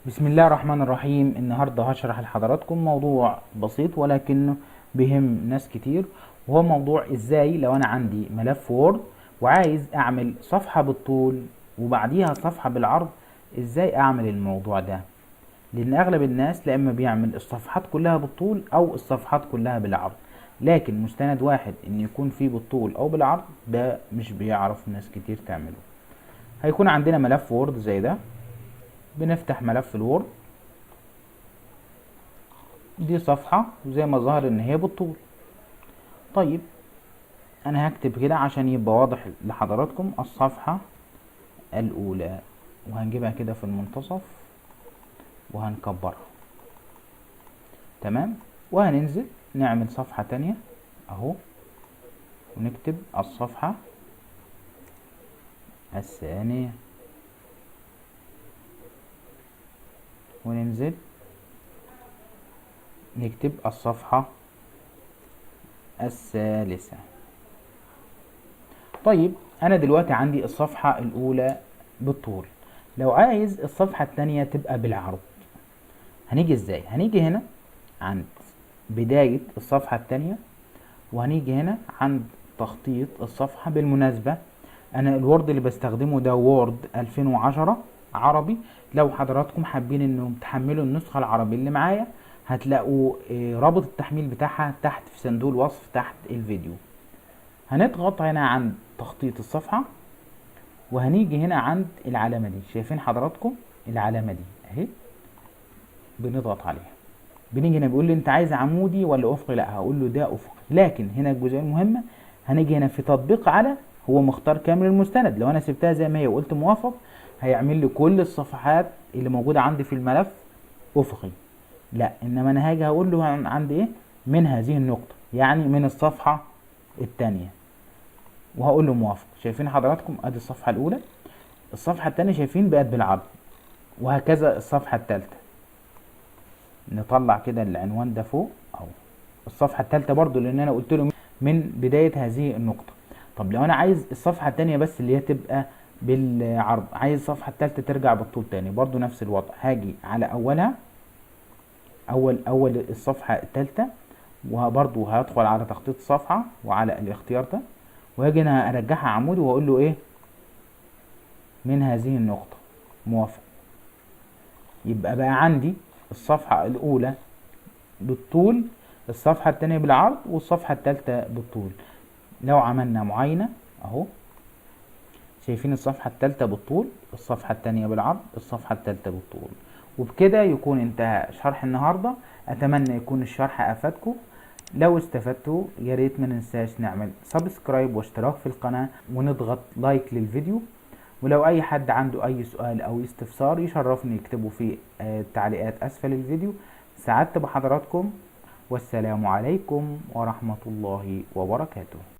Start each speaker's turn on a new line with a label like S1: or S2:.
S1: بسم الله الرحمن الرحيم. النهاردة هشرح لحضراتكم موضوع بسيط ولكنه بيهم ناس كتير، وهو موضوع ازاي لو انا عندي ملف وورد وعايز اعمل صفحة بالطول وبعديها صفحة بالعرض، ازاي اعمل الموضوع ده؟ لان اغلب الناس لا اما بيعمل الصفحات كلها بالطول او الصفحات كلها بالعرض، لكن مستند واحد ان يكون فيه بالطول او بالعرض ده مش بيعرف ناس كتير تعمله. هيكون عندنا ملف وورد زي ده، بنفتح ملف الوورد، دي صفحة زي ما ظهر ان هي بالطول. طيب انا هكتب كده عشان يبقى واضح لحضراتكم الصفحة الاولى، وهنجيبها كده في المنتصف وهنكبرها. تمام، وهننزل نعمل صفحة تانية اهو، ونكتب الصفحة الثانية، وننزل نكتب الصفحة الثالثة. طيب انا دلوقتي عندي الصفحة الاولى بالطول، لو عايز الصفحة التانية تبقى بالعرض هنيجي ازاي؟ هنيجي هنا عند بداية الصفحة التانية، وهنيجي هنا عند تخطيط الصفحة. بالمناسبة انا الوورد اللي بستخدمه ده وورد 2010 عربي، لو حضراتكم حابين انهم تحملوا النسخة العربي اللي معايا هتلاقوا رابط التحميل بتاعها تحت في صندوق الوصف تحت الفيديو. هنضغط هنا عند تخطيط الصفحة، وهنيجي هنا عند العلامة دي، شايفين حضراتكم العلامة دي اهي، بنضغط عليها. بنيجي هنا بيقول لي انت عايز عمودي ولا افقي؟ لا هقول له ده افقي. لكن هنا الجزئيه المهمه، هنيجي هنا في تطبيق على، هو مختار كامل المستند. لو انا سبتها زي ما هي وقلت موافق هيعمل لي كل الصفحات اللي موجوده عندي في الملف افقي. لا، انما انا هاجي هقول له عندي ايه من هذه النقطه، يعني من الصفحه الثانيه، وهقول له موافق. شايفين حضراتكم ادي الصفحه الاولى، الصفحه الثانيه شايفين بقت بالعرض، وهكذا الصفحه الثالثه. نطلع كده العنوان ده فوق اهو، الصفحه الثالثه برضو لان انا قلت له من بدايه هذه النقطه. طب لو انا عايز الصفحه الثانيه بس اللي هي تبقى بالعرض، عايز الصفحه الثالثه ترجع بالطول تاني، برضو نفس الوضع. هاجي على اولها، اول الصفحه الثالثه، وبرضو هدخل على تخطيط الصفحه وعلى الاختيار ده، وهاجي هنا ارجعها عمودي واقول له ايه من هذه النقطه موافق. يبقى بقى عندي الصفحه الاولى بالطول، الصفحة التانية بالعرض، والصفحة التالتة بالطول. لو عملنا معاينة اهو، شايفين الصفحة التالتة بالطول، الصفحة التانية بالعرض، الصفحة التالتة بالطول. وبكده يكون انتهى شرح النهاردة. اتمنى يكون الشرح افادكم. لو استفدتوا ياريت ما ننساش نعمل سبسكرايب واشتراك في القناة، ونضغط لايك للفيديو. ولو اي حد عنده اي سؤال او استفسار يشرفني يكتبه في التعليقات اسفل الفيديو. سعدت بحضراتكم، والسلام عليكم ورحمة الله وبركاته.